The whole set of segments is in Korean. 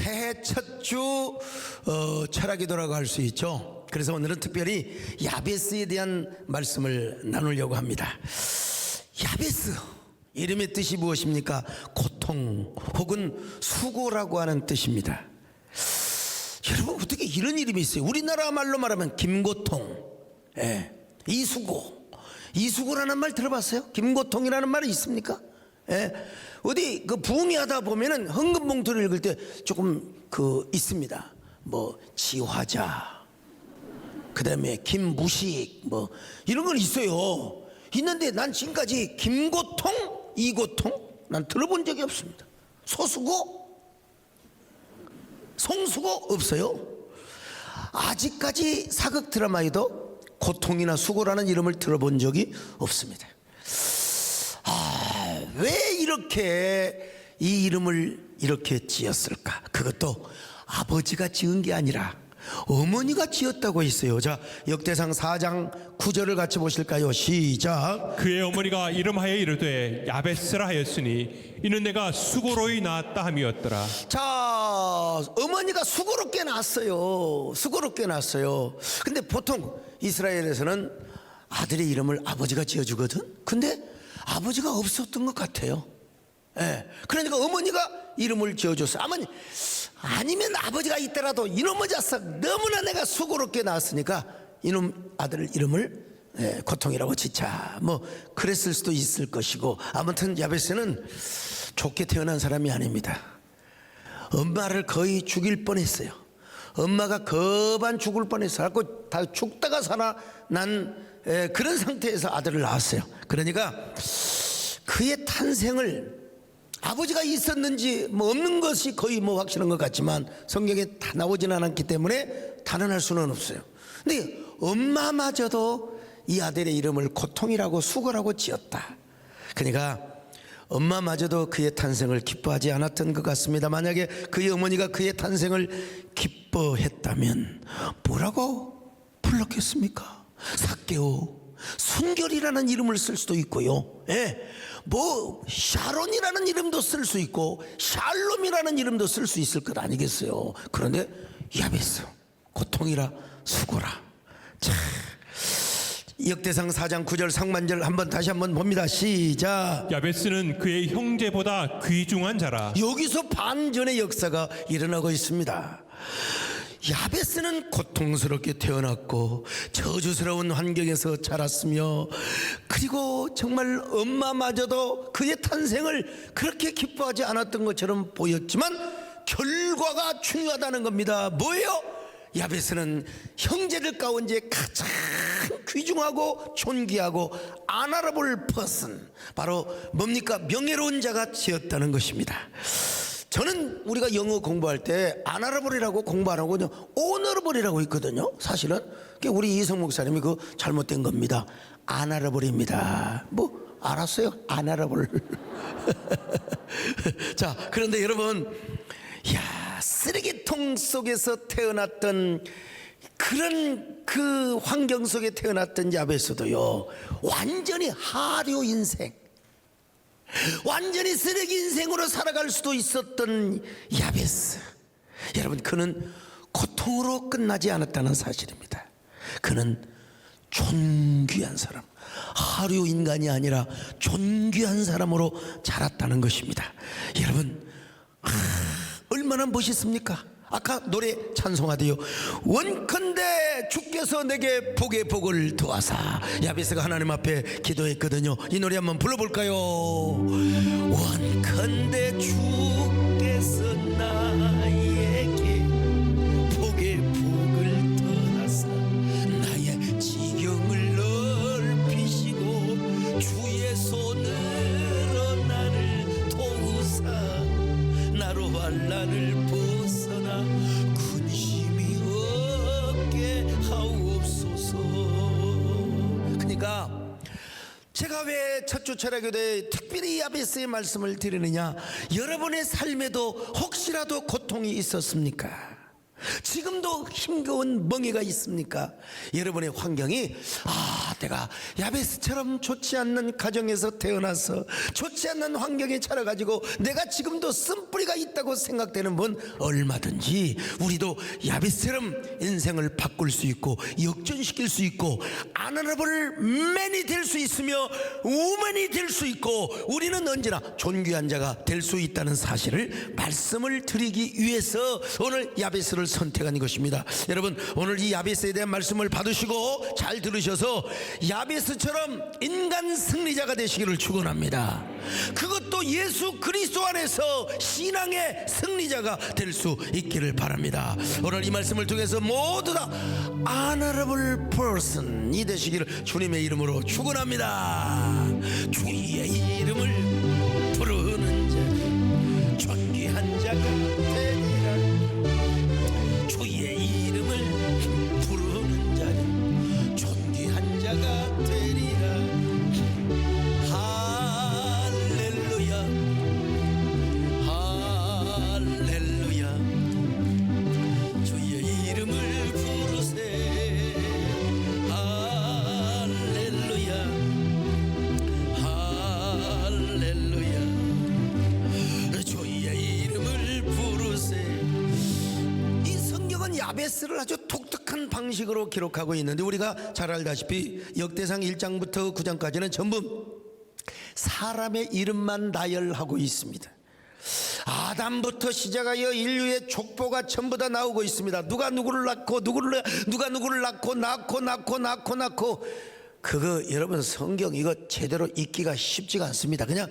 새해 첫 주 철학기도라고 할 수 있죠. 그래서 오늘은 특별히 야베스에 대한 말씀을 나누려고 합니다. 야베스, 이름의 뜻이 무엇입니까? 고통 혹은 수고라고 하는 뜻입니다. 여러분, 어떻게 이런 이름이 있어요? 우리나라 말로 말하면 김고통, 이수고라는 말 들어봤어요? 김고통이라는 말이 있습니까? 어디 그 부흥회하다 보면은 헌금봉투를 읽을 때 조금 있습니다. 뭐 지화자, 그 다음에 김무식, 뭐 이런 건 있어요. 있는데 난 지금까지 김고통, 이고통 난 들어본 적이 없습니다. 소수고, 송수고 없어요. 아직까지 사극 드라마에도 고통이나 수고라는 이름을 들어본 적이 없습니다. 왜 이렇게 이 이름을 이렇게 지었을까? 그것도 아버지가 지은 게 아니라 어머니가 지었다고 했어요. 자, 역대상 4장 9절을 같이 보실까요? 시작. 그의 어머니가 이름하여 이르되 야베스라 하였으니 이는 내가 수고로이 낳았다 함이었더라. 자, 어머니가 수고롭게 낳았어요. 수고롭게 낳았어요. 근데 보통 이스라엘에서는 아들의 이름을 아버지가 지어주거든. 근데 아버지가 없었던 것 같아요. 그러니까 어머니가 이름을 지어줬어요. 아니면 아버지가 있더라도 이놈의 자식 너무나 내가 수고롭게 낳았으니까 이놈 아들 이름을 고통이라고 짓자, 뭐 그랬을 수도 있을 것이고, 아무튼 야베스는 좋게 태어난 사람이 아닙니다. 엄마를 거의 죽일 뻔했어요. 엄마가 거반 죽을 뻔했어요. 그래서 다 죽다가 살아 난 그런 상태에서 아들을 낳았어요. 그러니까 그의 탄생을 아버지가 있었는지 뭐 없는 것이 거의 뭐 확실한 것 같지만 성경에 다 나오지는 않았기 때문에 단언할 수는 없어요. 근데 엄마마저도 이 아들의 이름을 고통이라고 수고라고 지었다. 그러니까 엄마마저도 그의 탄생을 기뻐하지 않았던 것 같습니다. 만약에 그의 어머니가 그의 탄생을 기뻐했다면 뭐라고 불렀겠습니까? 삭개오, 순결이라는 이름을 쓸 수도 있고요. 뭐 샤론이라는 이름도 쓸 수 있고 샬롬이라는 이름도 쓸 수 있을 것 아니겠어요? 그런데 야베스, 고통이라 수고라. 자, 역대상 4장 9절 상반절 다시 한번 봅니다. 시작. 야베스는 그의 형제보다 귀중한 자라. 여기서 반전의 역사가 일어나고 있습니다. 야베스는 고통스럽게 태어났고 저주스러운 환경에서 자랐으며, 그리고 정말 엄마마저도 그의 탄생을 그렇게 기뻐하지 않았던 것처럼 보였지만 결과가 중요하다는 겁니다. 뭐예요? 야베스는 형제들 가운데 가장 귀중하고 존귀하고 아나라볼 퍼슨, 바로 뭡니까? 명예로운 자가 지었다는 것입니다. 저는 우리가 영어 공부할 때 아나라블이라고 공부 안 하고요, 오너러블이라고 있거든요. 사실은 우리 이성 목사님이 그 잘못된 겁니다. 아나라블입니다. 뭐 알았어요? 아나라블. 자, 그런데 여러분, 쓰레기통 속에서 태어났던 그런 그 환경 속에 태어났던 야베스도요, 완전히 하류 인생, 완전히 쓰레기 인생으로 살아갈 수도 있었던 야베스. 여러분, 그는 고통으로 끝나지 않았다는 사실입니다. 그는 존귀한 사람, 하류 인간이 아니라 존귀한 사람으로 자랐다는 것입니다. 여러분, 얼마나 멋있습니까? 아까 노래 찬송하대요. 원컨대 주께서 내게 복의 복을 더하사. 야베스가 하나님 앞에 기도했거든요. 이 노래 한번 불러볼까요? 원컨대 주께서 나에게 복의 복을 더하사 나의 지경을 넓히시고 주의 손으로 나를 도우사 나로 환난을 벗어나 근심이 없게 하옵소서. 그러니까 제가 왜 첫주 철학교대에 특별히 야베스의 말씀을 드리느냐, 여러분의 삶에도 혹시라도 고통이 있었습니까? 지금도 힘겨운 멍해가 있습니까? 여러분의 환경이 내가 야베스처럼 좋지 않는 가정에서 태어나서 좋지 않는 환경에 자라가지고 내가 지금도 쓴뿌리가 있다고 생각되는 분, 얼마든지 우리도 야베스처럼 인생을 바꿀 수 있고 역전시킬 수 있고 아너러블 맨이 될 수 있으며 우먼이 될 수 있고 우리는 언제나 존귀한 자가 될 수 있다는 사실을 말씀을 드리기 위해서 오늘 야베스를 선택한 것입니다. 여러분, 오늘 이 야베스에 대한 말씀을 받으시고 잘 들으셔서 야베스처럼 인간 승리자가 되시기를 축원합니다. 그것도 예수 그리스도 안에서 신앙의 승리자가 될 수 있기를 바랍니다. 오늘 이 말씀을 통해서 모두 다 honorable person이 되시기를 주님의 이름으로 축원합니다. 주의 이름을 부르는 자 존귀한 자가 되리라. 주의 이름을 부르는 자는 존귀한 자가 되리라. 할렐루야 할렐루야. 주의 이름을 부르세. 할렐루야 할렐루야. 주의 이름을 부르세. 이 성경은 야베스를 아주 독특한 방식으로 기록하고 있는데, 우리가 잘 알다시피 역대상 1장부터 9장까지는 전부 사람의 이름만 나열하고 있습니다. 아담부터 시작하여 인류의 족보가 전부 다 나오고 있습니다. 누가 누구를 낳고 누가 누구를 낳고 낳고 그거 여러분, 성경 이거 제대로 읽기가 쉽지가 않습니다. 그냥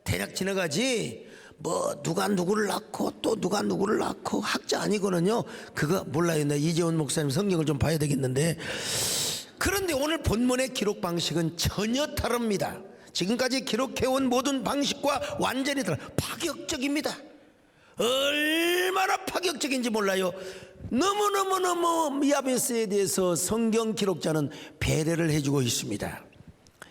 대략 지나가지 뭐 누가 누구를 낳고 또 누가 누구를 낳고 학자 아니거든요. 그거 몰라요. 나 이재훈 목사님 성경을 좀 봐야 되겠는데, 그런데 오늘 본문의 기록 방식은 전혀 다릅니다. 지금까지 기록해온 모든 방식과 완전히 달라. 파격적입니다. 얼마나 파격적인지 몰라요. 너무너무 야베스에 대해서 성경 기록자는 배려를 해주고 있습니다.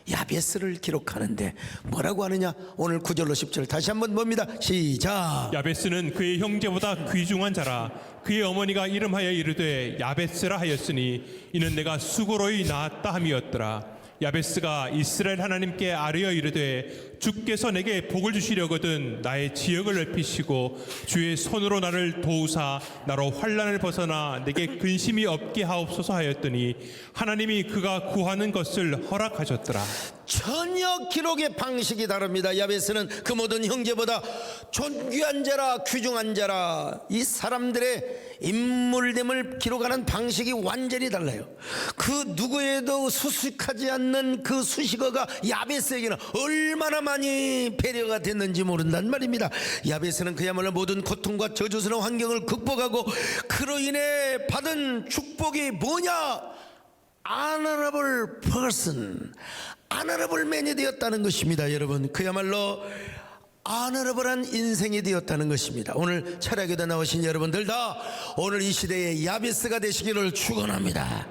야베스를 기록하는데 뭐라고 하느냐? 오늘 9절로 10절 다시 한번 봅니다. 시작. 야베스는 그의 형제보다 귀중한 자라. 그의 어머니가 이름하여 이르되 야베스라 하였으니 이는 내가 수고로이 낳았다 함이었더라. 야베스가 이스라엘 하나님께 아뢰어 이르되 주께서 내게 복을 주시려거든 나의 지역을 넓히시고 주의 손으로 나를 도우사 나로 환난을 벗어나 내게 근심이 없게 하옵소서 하였더니 하나님이 그가 구하는 것을 허락하셨더라. 전혀 기록의 방식이 다릅니다. 야베스는 그 모든 형제보다 존귀한 자라, 귀중한 자라. 이 사람들의 인물됨을 기록하는 방식이 완전히 달라요. 그 누구에도 수식하지 않는 그 수식어가 야베스에게는 얼마나 많이 배려가 됐는지 모른단 말입니다. 야베스는 그야말로 모든 고통과 저주스러운 환경을 극복하고 그로 인해 받은 축복이 뭐냐? honorable person, honorable man이 되었다는 것입니다. 여러분, 그야말로 honorable한 인생이 되었다는 것입니다. 오늘 철학에도 나오신 여러분들 다 오늘 이 시대에 야베스가 되시기를 축원합니다.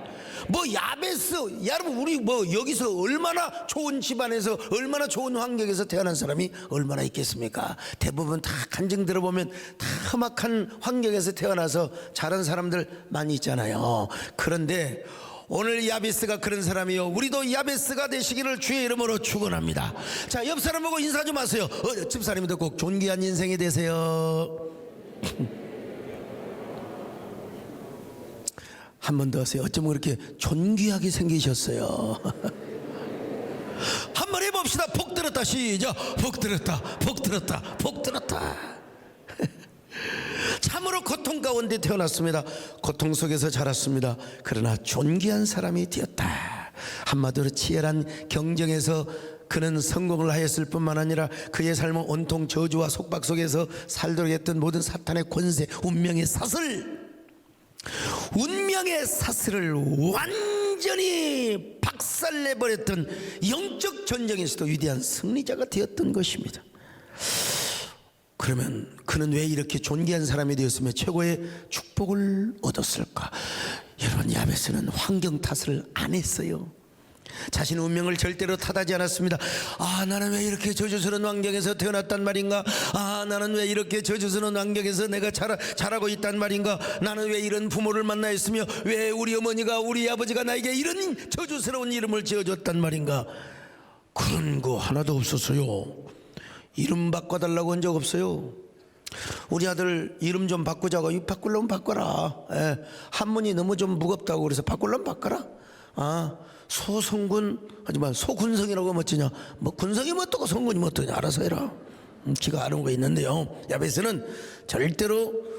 뭐 야베스, 여러분 우리 뭐 여기서 얼마나 좋은 집안에서 얼마나 좋은 환경에서 태어난 사람이 얼마나 있겠습니까? 대부분 다 간증 들어보면 다 험악한 환경에서 태어나서 자란 사람들 많이 있잖아요. 그런데 오늘 야베스가 그런 사람이요. 우리도 야베스가 되시기를 주의 이름으로 축원합니다. 자, 옆 사람 보고 인사 좀 하세요. 집사람도 꼭 존귀한 인생이 되세요. 한 번 더 하세요. 어쩌면 그렇게 존귀하게 생기셨어요. 한 번 해봅시다. 복 들었다. 시작. 복 들었다. 복 들었다. 복 들었다. 참으로 고통 가운데 태어났습니다. 고통 속에서 자랐습니다. 그러나 존귀한 사람이 되었다. 한마디로 치열한 경쟁에서 그는 성공을 하였을 뿐만 아니라 그의 삶은 온통 저주와 속박 속에서 살도록 했던 모든 사탄의 권세, 운명의 사슬을 완전히 박살내버렸던 영적 전쟁에서도 위대한 승리자가 되었던 것입니다. 그러면 그는 왜 이렇게 존귀한 사람이 되었으며 최고의 축복을 얻었을까? 여러분, 야베스는 환경 탓을 안 했어요. 자신의 운명을 절대로 탓하지 않았습니다. 아, 나는 왜 이렇게 저주스러운 환경에서 태어났단 말인가? 아, 나는 왜 이렇게 저주스러운 환경에서 내가 자라고 있단 말인가? 나는 왜 이런 부모를 만나 있으며 왜 우리 어머니가 우리 아버지가 나에게 이런 저주스러운 이름을 지어줬단 말인가? 그런 거 하나도 없었어요. 이름 바꿔달라고 한 적 없어요. 우리 아들 이름 좀 바꾸자고. 이거 바꾸려면 바꿔라. 예, 한문이 너무 좀 무겁다고 그래서 바꾸려면 바꿔라. 아, 소성군 하지만 소군성이라고 멋지냐? 뭐 군성이 뭐 어떠고 성군이 뭐 어떠냐? 알아서 해라. 기가 아는 거 있는데요, 야베스는 절대로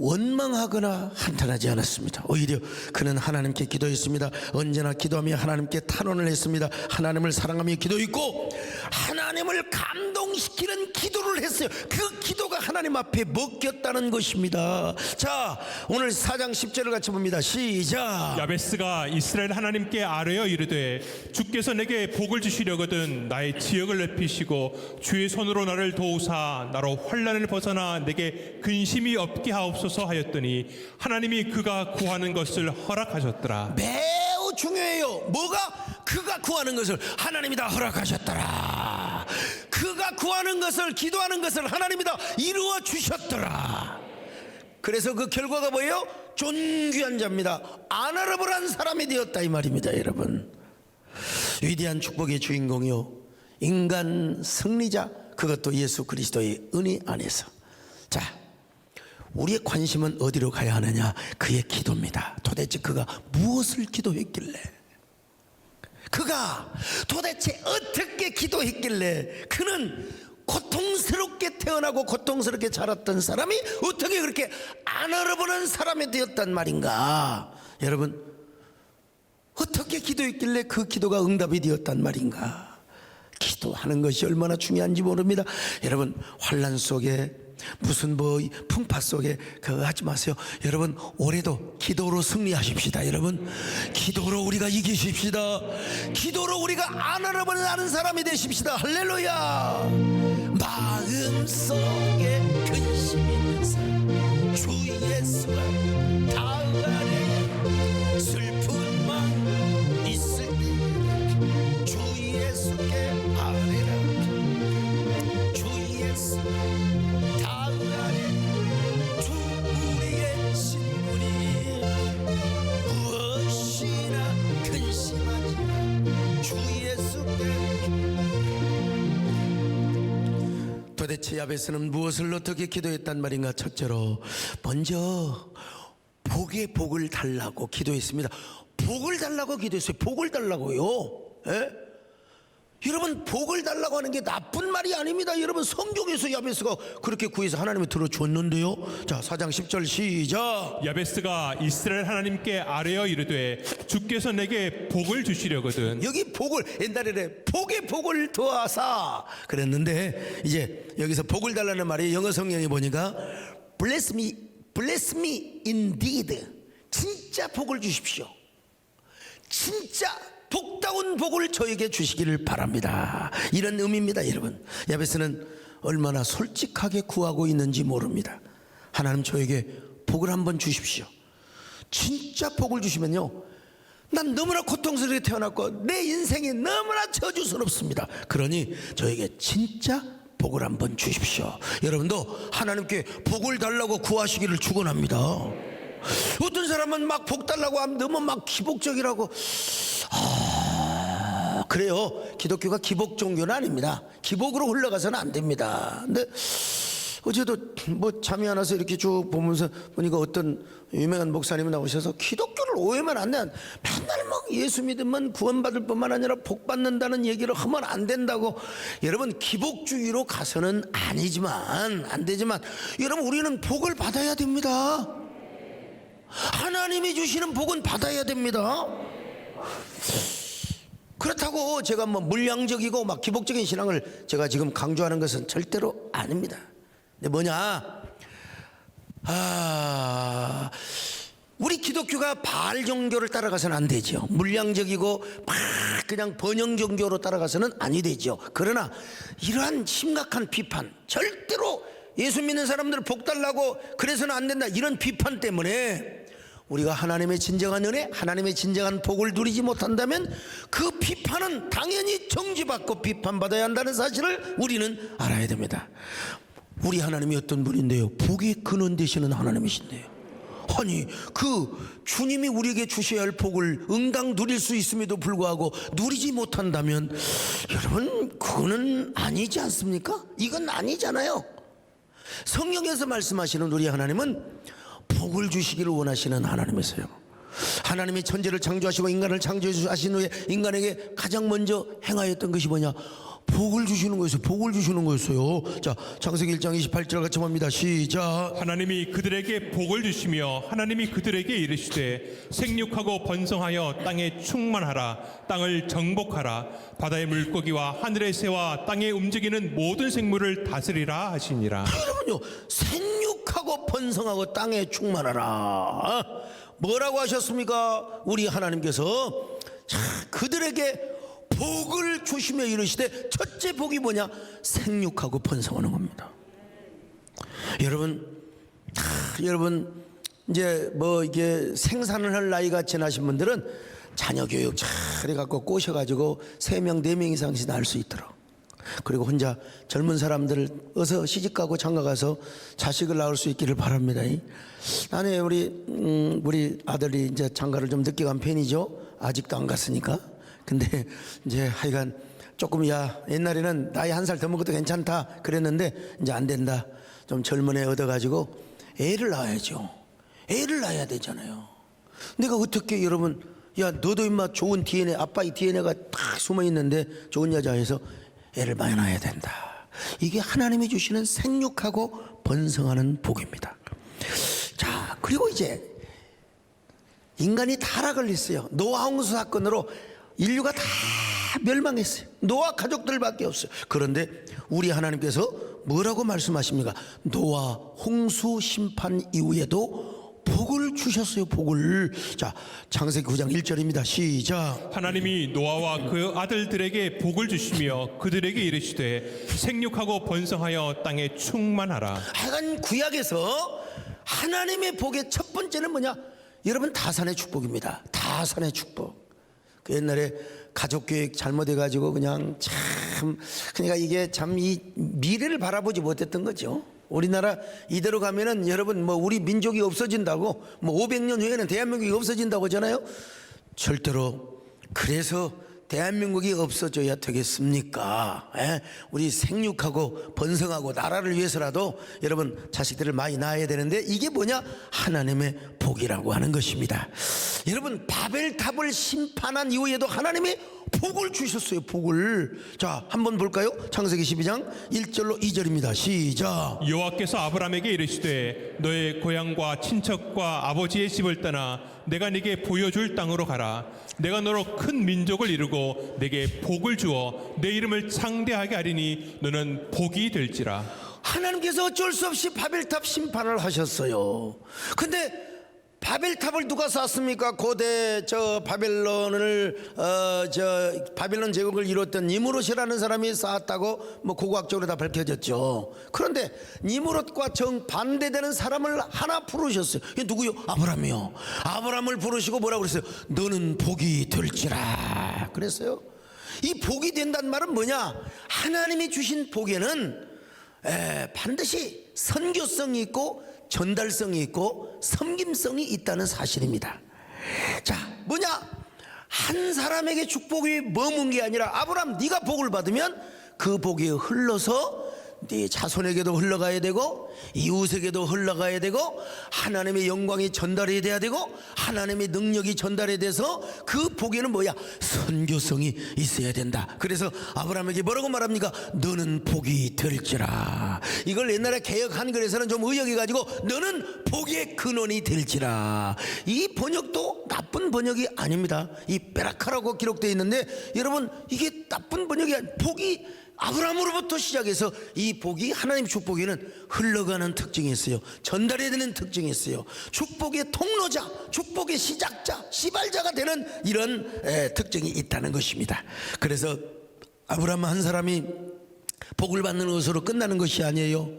원망하거나 한탄하지 않았습니다. 오히려 그는 하나님께 기도했습니다. 언제나 기도하며 하나님께 탄원을 했습니다. 하나님을 사랑하며 기도했고 하나님을 감동시키는 기도를 했어요. 그 기도가 하나님 앞에 먹혔다는 것입니다. 자, 오늘 4장 10절을 같이 봅니다. 시작. 야베스가 이스라엘 하나님께 아뢰어 이르되 주께서 내게 복을 주시려거든 나의 지역을 넓히시고 주의 손으로 나를 도우사 나로 환난을 벗어나 내게 근심이 없게 하옵소서 하였더니 하나님이 그가 구하는 것을 허락하셨더라. 매우 중요해요. 뭐가? 그가 구하는 것을 하나님이 다 허락하셨더라. 그가 구하는 것을, 기도하는 것을 하나님이 다 이루어 주셨더라. 그래서 그 결과가 뭐예요? 존귀한 자입니다. 아너러블한 사람이 되었다 이 말입니다. 여러분, 위대한 축복의 주인공이요, 인간 승리자, 그것도 예수 그리스도의 은혜 안에서. 자, 우리의 관심은 어디로 가야 하느냐? 그의 기도입니다. 도대체 그가 무엇을 기도했길래, 그가 도대체 어떻게 기도했길래 그는 고통스럽게 태어나고 고통스럽게 자랐던 사람이 어떻게 그렇게 안 얼어버린 사람이 되었단 말인가? 여러분, 어떻게 기도했길래 그 기도가 응답이 되었단 말인가? 기도하는 것이 얼마나 중요한지 모릅니다. 여러분, 환난 속에 무슨 뭐 풍파 속에 그거 하지 마세요. 여러분, 올해도 기도로 승리하십시다. 여러분, 기도로 우리가 이기십시다. 기도로 우리가 안 얼어버리는 사람이 되십시다. 할렐루야. 마음속에 근심이 있는 사람, 주 예수가 다가네. 슬픈 마음 있을 때 주 예수께 아뢰라. 주 예수 도대체 야베스는 무엇을 어떻게 기도했단 말인가? 첫째로 먼저 복의 복을 달라고 기도했습니다. 복을 달라고 기도했어요. 복을 달라고요. 예? 여러분, 복을 달라고 하는 게 나쁜 말이 아닙니다. 여러분, 성경에서 야베스가 그렇게 구해서 하나님이 들어줬는데요. 자, 4장 10절 시작. 야베스가 이스라엘 하나님께 아뢰어 이르되 주께서 내게 복을 주시려거든. 여기 복을, 옛날에 복의 복을 더하사 그랬는데 이제 여기서 복을 달라는 말이 영어 성경에 보니까 bless me indeed. 진짜 복을 주십시오. 진짜 복다운 복을 저에게 주시기를 바랍니다. 이런 의미입니다. 여러분, 야베스는 얼마나 솔직하게 구하고 있는지 모릅니다. 하나님, 저에게 복을 한번 주십시오. 진짜 복을 주시면요, 난 너무나 고통스럽게 태어났고 내 인생이 너무나 저주스럽습니다. 그러니 저에게 진짜 복을 한번 주십시오. 여러분도 하나님께 복을 달라고 구하시기를 축원합니다. 어떤 사람은 막 복 달라고 하면 너무 막 기복적이라고. 그래요. 기독교가 기복 종교는 아닙니다. 기복으로 흘러가서는 안 됩니다. 근데 어제도 뭐 잠이 안 와서 이렇게 쭉 보면서 보니까 어떤 유명한 목사님이 나오셔서 기독교를 오해만 안 돼. 맨날 막 예수 믿으면 구원받을 뿐만 아니라 복 받는다는 얘기를 하면 안 된다고. 여러분, 기복주의로 가서는 아니지만, 안 되지만, 여러분, 우리는 복을 받아야 됩니다. 하나님이 주시는 복은 받아야 됩니다. 그렇다고 제가 뭐 물량적이고 막 기복적인 신앙을 제가 지금 강조하는 것은 절대로 아닙니다. 근데 뭐냐, 우리 기독교가 바알 종교를 따라가서는 안 되죠. 물량적이고 막 그냥 번영 종교로 따라가서는 아니 되죠. 그러나 이러한 심각한 비판, 절대로 예수 믿는 사람들 복 달라고 그래서는 안 된다, 이런 비판 때문에 우리가 하나님의 진정한 은혜, 하나님의 진정한 복을 누리지 못한다면 그 비판은 당연히 정죄받고 비판받아야 한다는 사실을 우리는 알아야 됩니다. 우리 하나님이 어떤 분인데요? 복의 근원 되시는 하나님이신데요. 아니 그 주님이 우리에게 주셔야 할 복을 응당 누릴 수 있음에도 불구하고 누리지 못한다면 여러분 그거는 아니지 않습니까? 이건 아니잖아요. 성경에서 말씀하시는 우리 하나님은 복을 주시기를 원하시는 하나님이세요. 하나님이 천지를 창조하시고 인간을 창조하신 후에 인간에게 가장 먼저 행하였던 것이 뭐냐? 복을 주시는 거였어요. 복을 주시는 거였어요. 자, 창세기 1장 28절 같이 봅니다. 시작. 하나님이 그들에게 복을 주시며 하나님이 그들에게 이르시되 생육하고 번성하여 땅에 충만하라. 땅을 정복하라. 바다의 물고기와 하늘의 새와 땅에 움직이는 모든 생물을 다스리라 하시니라. 여러분요, 생육하고 번성하고 땅에 충만하라. 뭐라고 하셨습니까? 우리 하나님께서 그들에게 복을 주시며 이르시되 첫째 복이 뭐냐? 생육하고 번성하는 겁니다. 여러분 이제 뭐 이게 생산을 할 나이가 지나신 분들은 자녀 교육 잘 해갖고 꼬셔가지고 3명 4명 이상씩 낳을 수 있도록, 그리고 혼자 젊은 사람들 어서 시집가고 장가가서 자식을 낳을 수 있기를 바랍니다. 나는 우리 아들이 이제 장가를 좀 늦게 간 편이죠. 아직도 안 갔으니까. 근데 이제 하여간 조금 옛날에는 나이 1살 더 먹어도 괜찮다 그랬는데 이제 안 된다. 좀 젊은 애 얻어가지고 애를 낳아야죠. 애를 낳아야 되잖아요. 내가 어떻게 여러분, 너도 임마 좋은 DNA, 아빠의 DNA가 딱 숨어 있는데 좋은 여자에서 애를 많이 낳아야 된다. 이게 하나님이 주시는 생육하고 번성하는 복입니다. 자, 그리고 이제 인간이 타락을 했어요. 노아 홍수 사건으로 인류가 다 멸망했어요. 노아 가족들밖에 없어요. 그런데 우리 하나님께서 뭐라고 말씀하십니까? 노아 홍수 심판 이후에도 복을 주셨어요. 복을. 자, 창세기 9장 1절입니다. 시작. 하나님이 노아와 그 아들들에게 복을 주시며 그들에게 이르시되 생육하고 번성하여 땅에 충만하라. 하여간 구약에서 하나님의 복의 첫 번째는 뭐냐? 여러분 다산의 축복입니다. 다산의 축복. 그 옛날에 가족계획 잘못해가지고 그냥 그러니까 이게 참 이 미래를 바라보지 못했던 거죠. 우리나라 이대로 가면은 여러분 뭐 우리 민족이 없어진다고, 뭐 500년 후에는 대한민국이 없어진다고 하잖아요. 절대로 그래서 대한민국이 없어져야 되겠습니까? 우리 생육하고 번성하고 나라를 위해서라도 여러분 자식들을 많이 낳아야 되는데 이게 뭐냐? 하나님의 복이라고 하는 것입니다. 여러분 바벨탑을 심판한 이후에도 하나님이 복을 주셨어요. 복을. 자, 한번 볼까요? 창세기 12장 1절로 2절입니다. 시작. 여호와께서 아브라함에게 이르시되 너의 고향과 친척과 아버지의 집을 떠나 내가 네게 보여줄 땅으로 가라. 내가 너로 큰 민족을 이루고 내게 복을 주어 내 이름을 창대하게 하리니 너는 복이 될지라. 하나님께서 어쩔 수 없이 바벨탑 심판을 하셨어요. 근데 바벨탑을 누가 쌓았습니까? 고대 바벨론을 바벨론 제국을 이뤘던 니무롯이라는 사람이 쌓았다고 뭐 고고학적으로 다 밝혀졌죠. 그런데 니무롯과 정반대되는 사람을 하나 부르셨어요. 이게 누구요? 아브라함이요. 아브라함을 부르시고 뭐라고 그랬어요? 너는 복이 될지라 그랬어요. 이 복이 된다는 말은 뭐냐? 하나님이 주신 복에는 반드시 선교성이 있고 전달성이 있고 섬김성이 있다는 사실입니다. 자, 뭐냐? 한 사람에게 축복이 머문 게 아니라 아브라함 네가 복을 받으면 그 복이 흘러서 네 자손에게도 흘러가야 되고 이웃에게도 흘러가야 되고 하나님의 영광이 전달이 돼야 되고 하나님의 능력이 전달이 돼서 그 복에는 뭐야? 선교성이 있어야 된다. 그래서 아브라함에게 뭐라고 말합니까? 너는 복이 될지라. 이걸 옛날에 개역 한글에서는 좀 의역해가지고 너는 복의 근원이 될지라. 이 번역도 나쁜 번역이 아닙니다. 이 베라카라고 기록되어 있는데 여러분 이게 나쁜 번역이 아니라 복이 아브라함으로부터 시작해서 이 복이 하나님 축복에는 흘러가는 특징이 있어요. 전달해야 되는 특징이 있어요. 축복의 통로자, 축복의 시작자, 시발자가 되는 이런 특징이 있다는 것입니다. 그래서 아브라함 한 사람이 복을 받는 것으로 끝나는 것이 아니에요.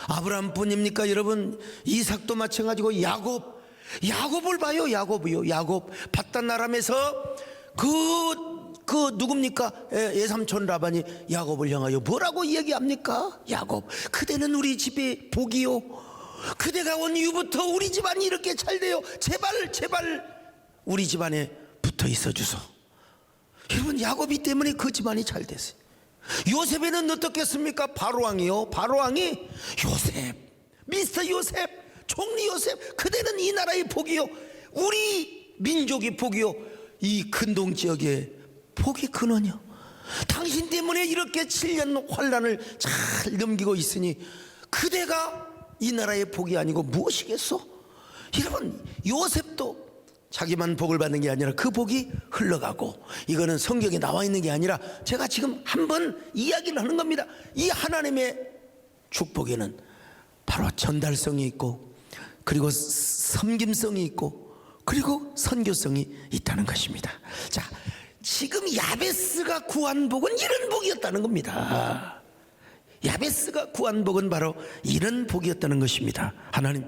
아브라함뿐입니까 여러분? 이삭도 마찬가지고 야곱, 야곱을 봐요. 야곱이요. 야곱 바단 아람에서 그 누굽니까? 예삼촌 라반이 야곱을 향하여 뭐라고 이야기합니까? 야곱, 그대는 우리 집의 복이요. 그대가 온 이후부터 우리 집안이 이렇게 잘 돼요. 제발 우리 집안에 붙어 있어 주소. 여러분, 야곱이 때문에 그 집안이 잘 됐어요. 요셉에는 어떻겠습니까? 바로왕이요. 바로왕이 요셉, 미스터 요셉, 총리 요셉, 그대는 이 나라의 복이요. 우리 민족의 복이요. 이 근동 지역의 복의 근원이요. 당신 때문에 이렇게 7년 환란을 잘 넘기고 있으니 그대가 이 나라의 복이 아니고 무엇이겠소? 여러분, 요셉도 자기만 복을 받는 게 아니라 그 복이 흘러가고, 이거는 성경에 나와 있는 게 아니라 제가 지금 한번 이야기를 하는 겁니다. 이 하나님의 축복에는 바로 전달성이 있고, 그리고 섬김성이 있고, 그리고 선교성이 있다는 것입니다. 자, 지금 야베스가 구한 복은 이런 복이었다는 겁니다. 야베스가 구한 복은 바로 이런 복이었다는 것입니다. 하나님,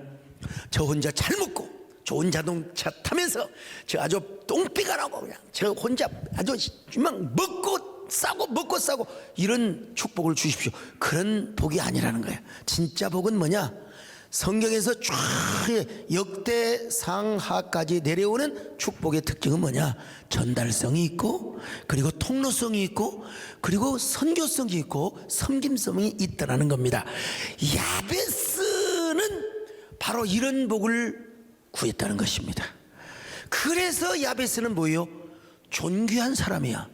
저 혼자 잘 먹고 좋은 자동차 타면서 저 아주 똥비가 나고 그냥 저 혼자 아주 막 먹고 싸고 이런 축복을 주십시오. 그런 복이 아니라는 거예요. 진짜 복은 뭐냐? 성경에서 쫙 역대상하까지 내려오는 축복의 특징은 뭐냐? 전달성이 있고, 그리고 통로성이 있고, 그리고 선교성이 있고, 섬김성이 있다는 겁니다. 야베스는 바로 이런 복을 구했다는 것입니다. 그래서 야베스는 뭐예요? 존귀한 사람이야.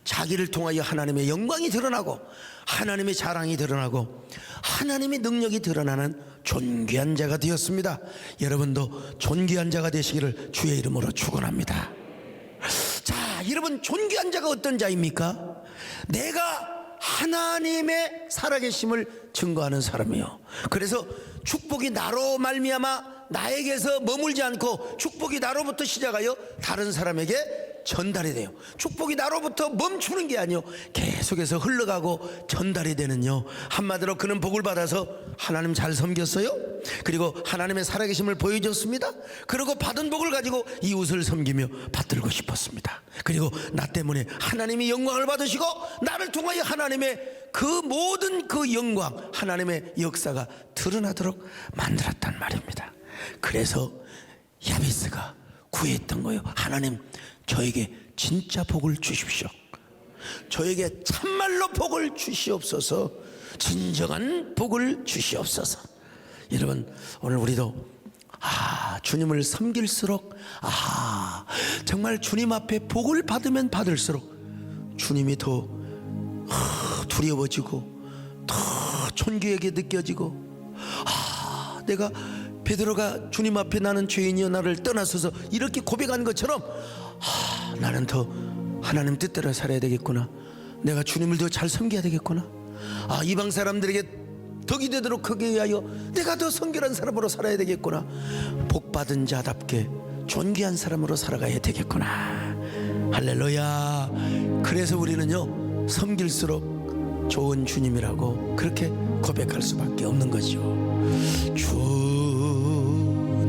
자기를 통하여 하나님의 영광이 드러나고, 하나님의 자랑이 드러나고, 하나님의 능력이 드러나는 존귀한 자가 되었습니다. 여러분도 존귀한 자가 되시기를 주의 이름으로 축원합니다. 자, 여러분, 존귀한 자가 어떤 자입니까? 내가 하나님의 살아계심을 증거하는 사람이요. 그래서 축복이 나로 말미암아 나에게서 머물지 않고 축복이 나로부터 시작하여 다른 사람에게 전달이 돼요. 축복이 나로부터 멈추는 게 아니요, 계속해서 흘러가고 전달이 되는요. 한마디로 그는 복을 받아서 하나님 잘 섬겼어요. 그리고 하나님의 살아계심을 보여줬습니다. 그리고 받은 복을 가지고 이웃을 섬기며 받들고 싶었습니다. 그리고 나 때문에 하나님이 영광을 받으시고 나를 통하여 하나님의 그 모든 그 영광, 하나님의 역사가 드러나도록 만들었단 말입니다. 그래서 야베스가 구했던 거예요. 하나님, 저에게 진짜 복을 주십시오. 저에게 참말로 복을 주시옵소서. 진정한 복을 주시옵소서. 여러분, 오늘 우리도 주님을 섬길수록 정말 주님 앞에 복을 받으면 받을수록 주님이 더 두려워지고 더 존귀하게 느껴지고, 내가 베드로가 주님 앞에 나는 죄인이여 나를 떠나소서 이렇게 고백한 것처럼 나는 더 하나님 뜻대로 살아야 되겠구나. 내가 주님을 더 잘 섬겨야 되겠구나. 이방 사람들에게 덕이 되도록 크게 위하여 내가 더 성결한 사람으로 살아야 되겠구나. 복받은 자답게 존귀한 사람으로 살아가야 되겠구나. 할렐루야. 그래서 우리는요, 섬길수록 좋은 주님이라고 그렇게 고백할 수밖에 없는 거죠. 주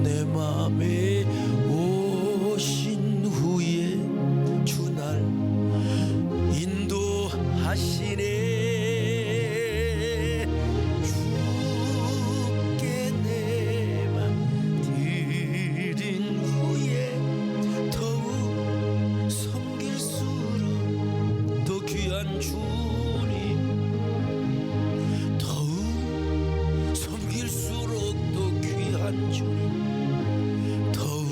내 맘에 오신 후에 주 날 인도하시네. 주께 내 맘 드린 후에 더욱 섬길수록 더 귀한 주님, 더욱 섬길수록 더 귀한 주님, 더욱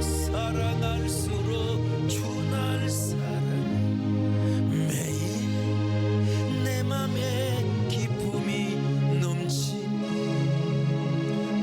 사랑할수록 주 날 사랑해. 매일 내 맘에 기쁨이 넘치니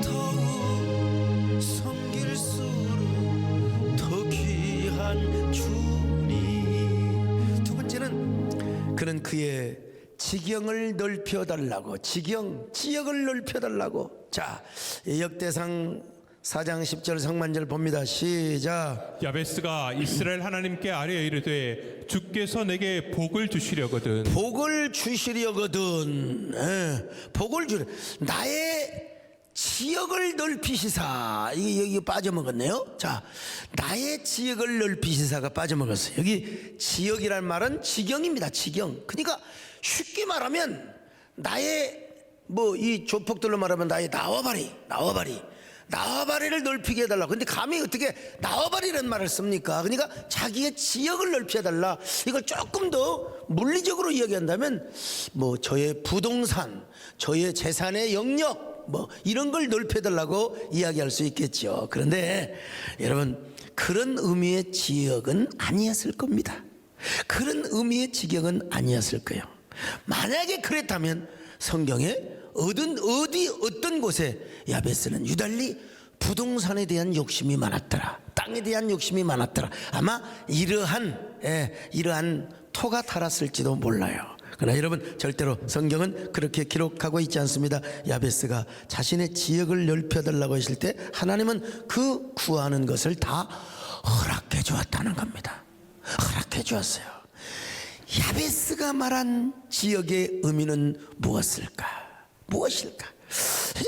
더욱 섬길수록 더 귀한 주님. 두 번째는 그는 그의 지경을 넓혀달라고, 지역을 넓혀달라고. 자, 역대상 4장 10절 상반절 봅니다. 시작. 야베스가 이스라엘 하나님께 아뢰어 이르되 주께서 내게 복을 주시려거든. 복을 주시려거든. 복을 주려. 나의 지역을 넓히시사. 이게 여기 빠져먹었네요. 자, 나의 지역을 넓히시사가 빠져먹었어요. 여기 지역이란 말은 지경입니다. 지경. 그러니까 쉽게 말하면 나의 뭐 이 조폭들로 말하면 나의 나와바리를 넓히게 해달라. 근데 감히 어떻게 나와바리라는 말을 씁니까? 그러니까 자기의 지역을 넓혀 달라. 이걸 조금 더 물리적으로 이야기한다면 뭐 저의 부동산, 저의 재산의 영역 뭐 이런 걸 넓혀 달라고 이야기할 수 있겠죠. 그런데 여러분, 그런 의미의 지역은 아니었을 겁니다. 그런 의미의 지경은 아니었을 거예요. 만약에 그랬다면 성경에 어떤 곳에 야베스는 유달리 부동산에 대한 욕심이 많았더라, 땅에 대한 욕심이 많았더라. 아마 이러한 토가 달았을지도 몰라요. 그러나 여러분, 절대로 성경은 그렇게 기록하고 있지 않습니다. 야베스가 자신의 지역을 넓혀달라고 했을 때 하나님은 그 구하는 것을 다 허락해 주었다는 겁니다. 허락해 주었어요. 야베스가 말한 지역의 의미는 무엇일까?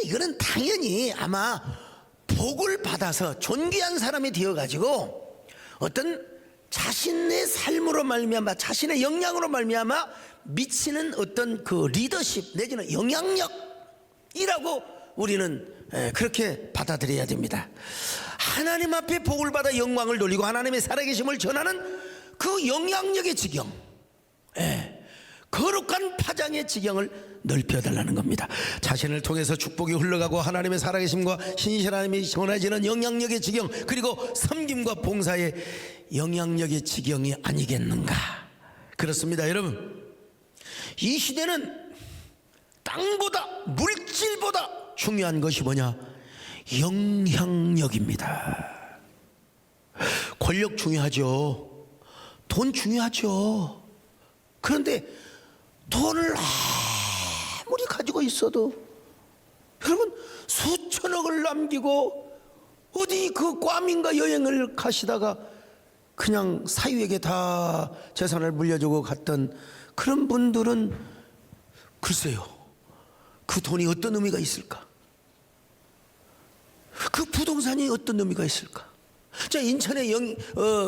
이거는 당연히 아마 복을 받아서 존귀한 사람이 되어가지고 어떤 자신의 삶으로 말미암아, 자신의 역량으로 말미암아 미치는 어떤 그 리더십 내지는 영향력이라고 우리는 그렇게 받아들여야 됩니다. 하나님 앞에 복을 받아 영광을 돌리고 하나님의 살아계심을 전하는 그 영향력의 지경, 거룩한 파장의 지경을 넓혀달라는 겁니다. 자신을 통해서 축복이 흘러가고 하나님의 살아계심과 신실한 하나님이 전해지는 영향력의 지경, 그리고 섬김과 봉사의 영향력의 지경이 아니겠는가. 그렇습니다. 여러분, 이 시대는 땅보다 물질보다 중요한 것이 뭐냐? 영향력입니다. 권력 중요하죠. 돈 중요하죠. 그런데 돈을 아무리 가지고 있어도 여러분, 수천억을 남기고 어디 그 괌인가 여행을 가시다가 그냥 사위에게 다 재산을 물려주고 갔던 그런 분들은 글쎄요, 그 돈이 어떤 의미가 있을까? 그 부동산이 어떤 의미가 있을까? 자, 인천에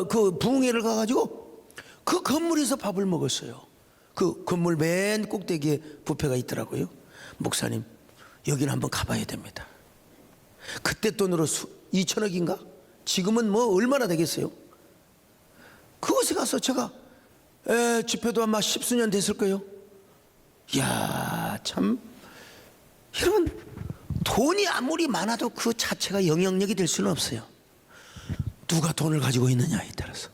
그 부흥회를 가가지고 그 건물에서 밥을 먹었어요. 그 건물 맨 꼭대기에 뷔페가 있더라고요. 목사님, 여기는 한번 가봐야 됩니다. 그때 돈으로 2천억인가? 지금은 뭐 얼마나 되겠어요? 그곳에 가서 제가 집회도 아마 10수년 됐을 거예요. 이야, 참, 여러분, 돈이 아무리 많아도 그 자체가 영향력이 될 수는 없어요. 누가 돈을 가지고 있느냐에 따라서,